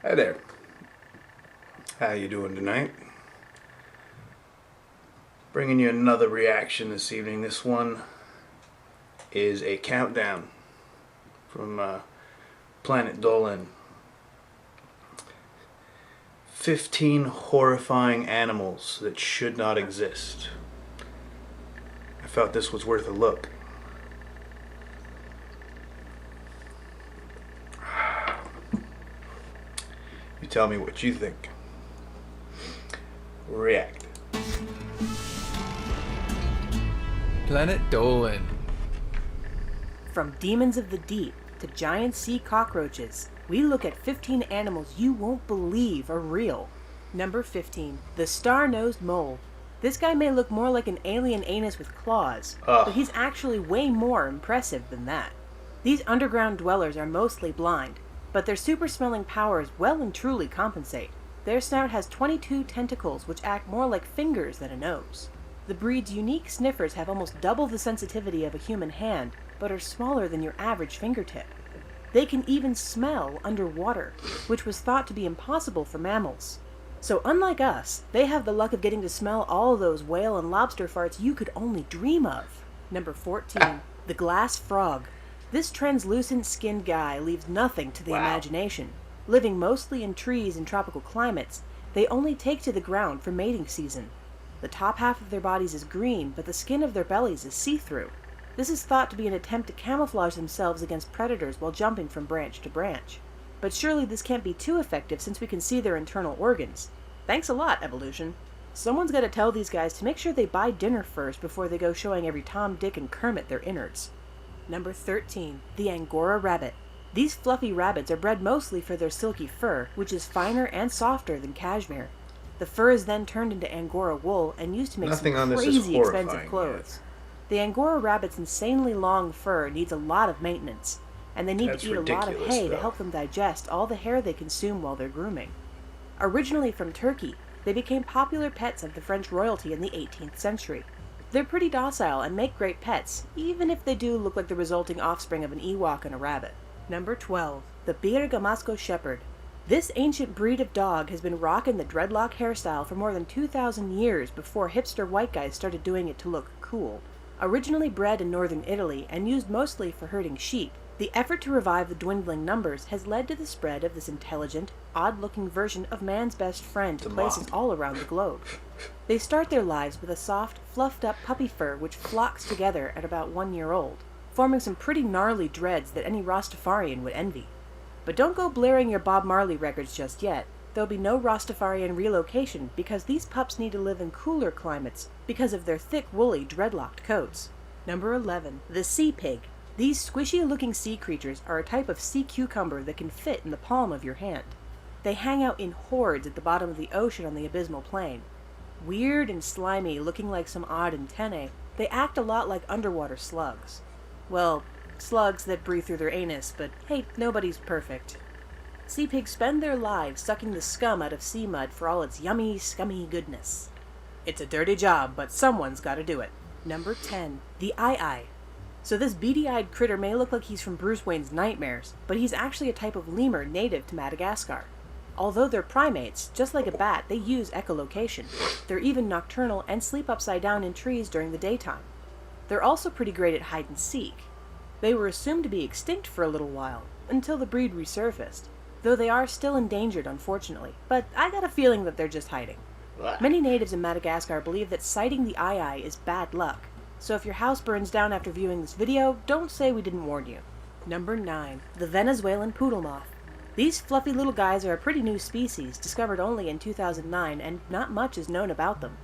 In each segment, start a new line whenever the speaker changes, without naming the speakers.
Hi there. How you doing tonight? Bringing you another reaction this evening. This one is a countdown from Planet Dolan. 15 horrifying animals that should not exist. I felt this was worth a look. You tell me what you think. React.
Planet Dolan.
From demons of the deep to giant sea cockroaches, we look at 15 animals you won't believe are real. Number 15. The star-nosed mole. This guy may look more like an alien anus with claws, but he's actually way more impressive than that. These underground dwellers are mostly blind, but their super-smelling powers well and truly compensate. Their snout has 22 tentacles which act more like fingers than a nose. The breed's unique sniffers have almost double the sensitivity of a human hand, but are smaller than your average fingertip. They can even smell underwater, which was thought to be impossible for mammals. So unlike us, they have the luck of getting to smell all those whale and lobster farts you could only dream of. Number 14. The glass frog. This translucent skinned guy leaves nothing to the imagination. Living mostly in trees in tropical climates, they only take to the ground for mating season. The top half of their bodies is green, but the skin of their bellies is see-through. This is thought to be an attempt to camouflage themselves against predators while jumping from branch to branch. But surely this can't be too effective since we can see their internal organs. Thanks a lot, evolution. Someone's got to tell these guys to make sure they buy dinner first before they go showing every Tom, Dick, and Kermit their innards. Number 13. The Angora rabbit. These fluffy rabbits are bred mostly for their silky fur, which is finer and softer than cashmere. The fur is then turned into Angora wool and used to make some crazy expensive clothes. The Angora rabbit's insanely long fur needs a lot of maintenance, and they need to eat a lot of hay to help them digest all the hair they consume while they're grooming. Originally from Turkey, they became popular pets of the French royalty in the 18th century. They're pretty docile and make great pets, even if they do look like the resulting offspring of an Ewok and a rabbit. Number 12. The Bergamasco Shepherd. This ancient breed of dog has been rocking the dreadlock hairstyle for more than 2,000 years before hipster white guys started doing it to look cool. Originally bred in northern Italy and used mostly for herding sheep, the effort to revive the dwindling numbers has led to the spread of this intelligent, odd-looking version of man's best friend to places all around the globe. They start their lives with a soft, fluffed-up puppy fur which flocks together at about 1 year old, forming some pretty gnarly dreads that any Rastafarian would envy. But don't go blaring your Bob Marley records just yet. There'll be no Rastafarian relocation because these pups need to live in cooler climates because of their thick, woolly, dreadlocked coats. Number 11. The sea pig. These squishy-looking sea creatures are a type of sea cucumber that can fit in the palm of your hand. They hang out in hordes at the bottom of the ocean on the abysmal plain. Weird and slimy, looking like some odd antennae, they act a lot like underwater slugs. Well, slugs that breathe through their anus, but hey, nobody's perfect. Sea pigs spend their lives sucking the scum out of sea mud for all its yummy, scummy goodness. It's a dirty job, but someone's gotta do it. Number 10. The Eye. So this beady-eyed critter may look like he's from Bruce Wayne's nightmares, but he's actually a type of lemur native to Madagascar. Although they're primates, just like a bat, they use echolocation. They're even nocturnal and sleep upside down in trees during the daytime. They're also pretty great at hide-and-seek. They were assumed to be extinct for a little while, until the breed resurfaced, though they are still endangered unfortunately, but I got a feeling that they're just hiding. Many natives in Madagascar believe that sighting the eye is bad luck, so if your house burns down after viewing this video, don't say we didn't warn you. Number 9. The Venezuelan poodle moth. These fluffy little guys are a pretty new species, discovered only in 2009, and not much is known about them.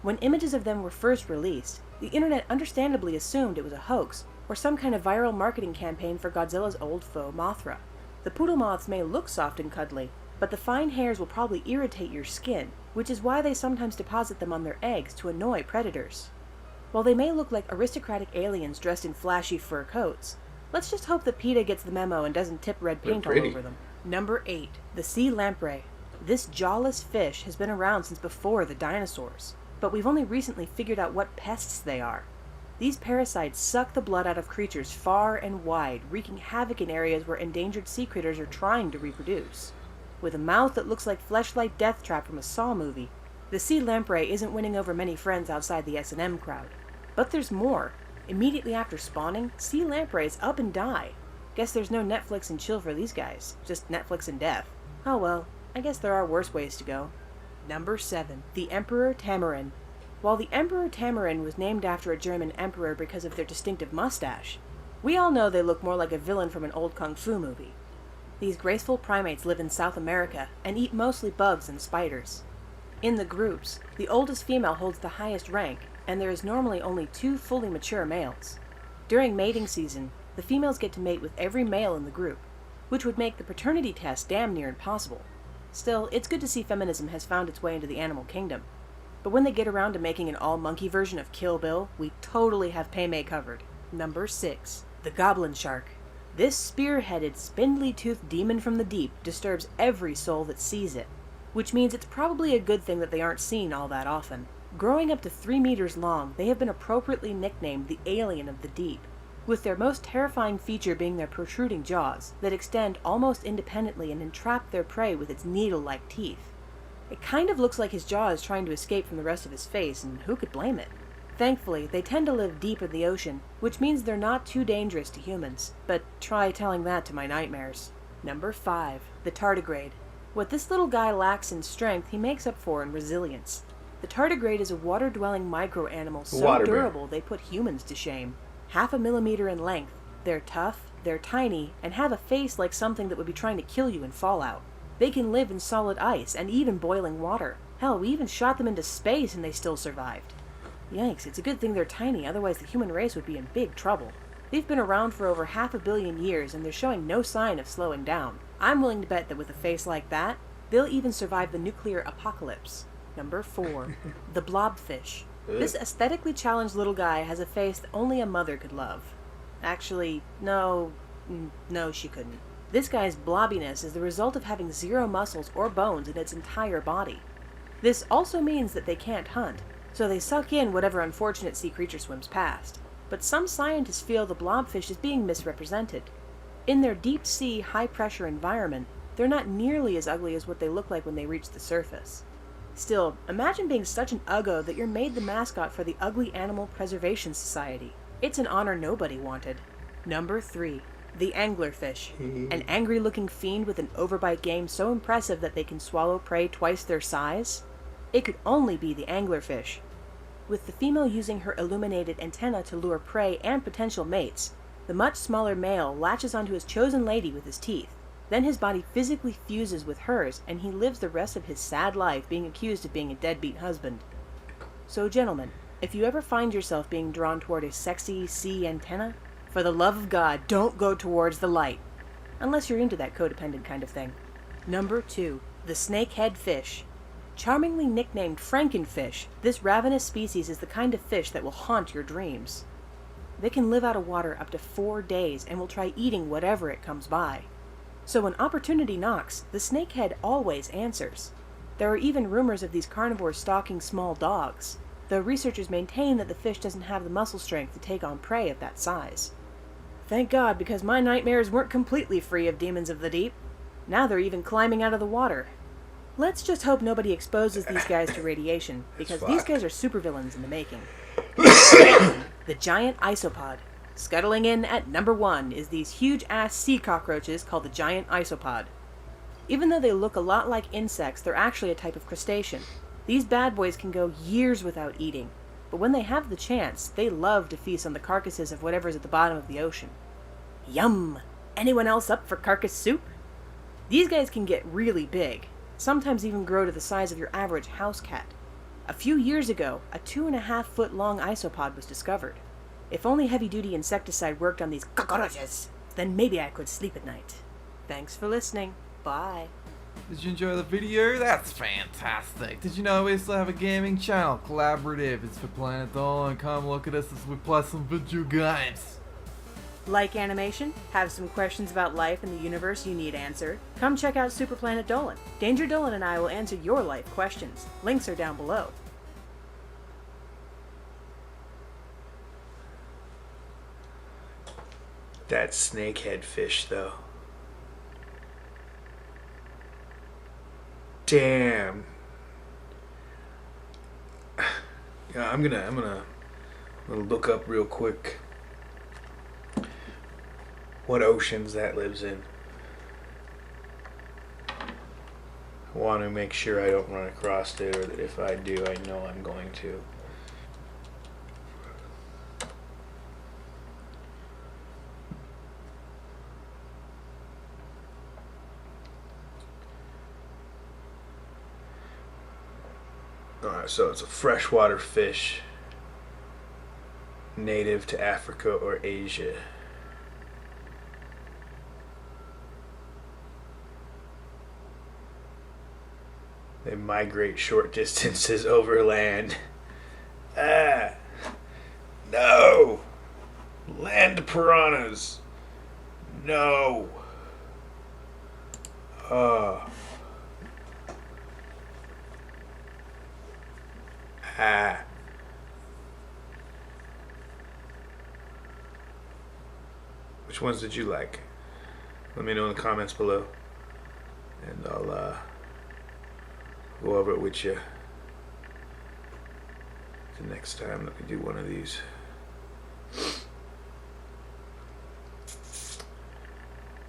When images of them were first released, the internet understandably assumed it was a hoax, or some kind of viral marketing campaign for Godzilla's old foe Mothra. The poodle moths may look soft and cuddly, but the fine hairs will probably irritate your skin, which is why they sometimes deposit them on their eggs to annoy predators. While they may look like aristocratic aliens dressed in flashy fur coats, let's just hope that PETA gets the memo and doesn't tip red paint all over them. Number 8. The sea lamprey. This jawless fish has been around since before the dinosaurs, but we've only recently figured out what pests they are. These parasites suck the blood out of creatures far and wide, wreaking havoc in areas where endangered sea critters are trying to reproduce. with a mouth that looks like Fleshlight Deathtrap from a Saw movie. The sea lamprey isn't winning over many friends outside the S&M crowd. But there's more. Immediately after spawning, sea lampreys up and die. Guess there's no Netflix and chill for these guys, just Netflix and death. Oh well, I guess there are worse ways to go. Number 7. The Emperor Tamarin. While the Emperor Tamarin was named after a German emperor because of their distinctive mustache, we all know they look more like a villain from an old kung fu movie. These graceful primates live in South America and eat mostly bugs and spiders. In the groups, the oldest female holds the highest rank, and there is normally only 2 fully mature males. During mating season, the females get to mate with every male in the group, which would make the paternity test damn near impossible. Still, it's good to see feminism has found its way into the animal kingdom. But when they get around to making an all-monkey version of Kill Bill, we totally have Paymay covered. Number 6. The Goblin Shark. This spear-headed, spindly-toothed demon from the deep disturbs every soul that sees it, which means it's probably a good thing that they aren't seen all that often. Growing up to 3 meters long, they have been appropriately nicknamed the Alien of the Deep, with their most terrifying feature being their protruding jaws that extend almost independently and entrap their prey with its needle-like teeth. It kind of looks like his jaw is trying to escape from the rest of his face, and who could blame it? Thankfully, they tend to live deep in the ocean, which means they're not too dangerous to humans, but try telling that to my nightmares. Number 5. The Tardigrade. What this little guy lacks in strength, he makes up for in resilience. The tardigrade is a water-dwelling micro-animal so durable they put humans to shame. 0.5 millimeter in length, they're tough, they're tiny, and have a face like something that would be trying to kill you in Fallout. They can live in solid ice and even boiling water. Hell, we even shot them into space and they still survived. Yikes, it's a good thing they're tiny, otherwise the human race would be in big trouble. They've been around for over 500 million years and they're showing no sign of slowing down. I'm willing to bet that with a face like that, they'll even survive the nuclear apocalypse. Number 4. The Blobfish. This aesthetically challenged little guy has a face that only a mother could love. Actually, no, she couldn't. This guy's blobbiness is the result of having 0 muscles or bones in its entire body. This also means that they can't hunt, so they suck in whatever unfortunate sea creature swims past. But some scientists feel the blobfish is being misrepresented. In their deep-sea, high-pressure environment, they're not nearly as ugly as what they look like when they reach the surface. Still, imagine being such an uggo that you're made the mascot for the Ugly Animal Preservation Society. It's an honor nobody wanted. Number 3. The Anglerfish. An angry-looking fiend with an overbite game so impressive that they can swallow prey twice their size? It could only be the anglerfish. With the female using her illuminated antenna to lure prey and potential mates, the much smaller male latches onto his chosen lady with his teeth. Then his body physically fuses with hers, and he lives the rest of his sad life being accused of being a deadbeat husband. So gentlemen, if you ever find yourself being drawn toward a sexy sea antenna, for the love of God, don't go towards the light. Unless you're into that codependent kind of thing. Number 2. The Snakehead Fish. Charmingly nicknamed Frankenfish, this ravenous species is the kind of fish that will haunt your dreams. They can live out of water up to 4 days and will try eating whatever it comes by. So when opportunity knocks, the snakehead always answers. There are even rumors of these carnivores stalking small dogs, though researchers maintain that the fish doesn't have the muscle strength to take on prey of that size. Thank God, because my nightmares weren't completely free of demons of the deep. Now they're even climbing out of the water. Let's just hope nobody exposes these guys to radiation, because these guys are supervillains in the making. The giant isopod. Scuttling in at number 1 is these huge-ass sea cockroaches called the giant isopod. Even though they look a lot like insects, they're actually a type of crustacean. These bad boys can go years without eating, but when they have the chance, they love to feast on the carcasses of whatever's at the bottom of the ocean. Yum! Anyone else up for carcass soup? These guys can get really big, sometimes even grow to the size of your average house cat. A few years ago, a 2.5-foot long isopod was discovered. If only heavy-duty insecticide worked on these cockroaches, then maybe I could sleep at night. Thanks for listening. Bye.
Did you enjoy the video? That's fantastic. Did you know we still have a gaming channel? Collaborative. It's for Planet Dolan. Come look at us as we play some video games.
Like animation? Have some questions about life and the universe you need answered? Come check out Super Planet Dolan. Danger Dolan and I will answer your life questions. Links are down below.
That snakehead fish, though. Damn. Yeah, I'm gonna look up real quick what oceans that lives in. I want to make sure I don't run across it, or that if I do, I know I'm going to. Alright, so it's a freshwater fish native to Africa or Asia. They migrate short distances overland. Ah! No! Land piranhas! No! Oh. Ah. Which ones did you like? Let me know in the comments below, and I'll go over it with you the next time that we do one of these.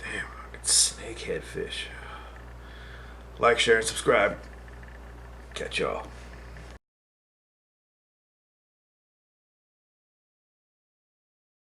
Damn, it's snakehead fish. Like, share, and subscribe. Catch y'all.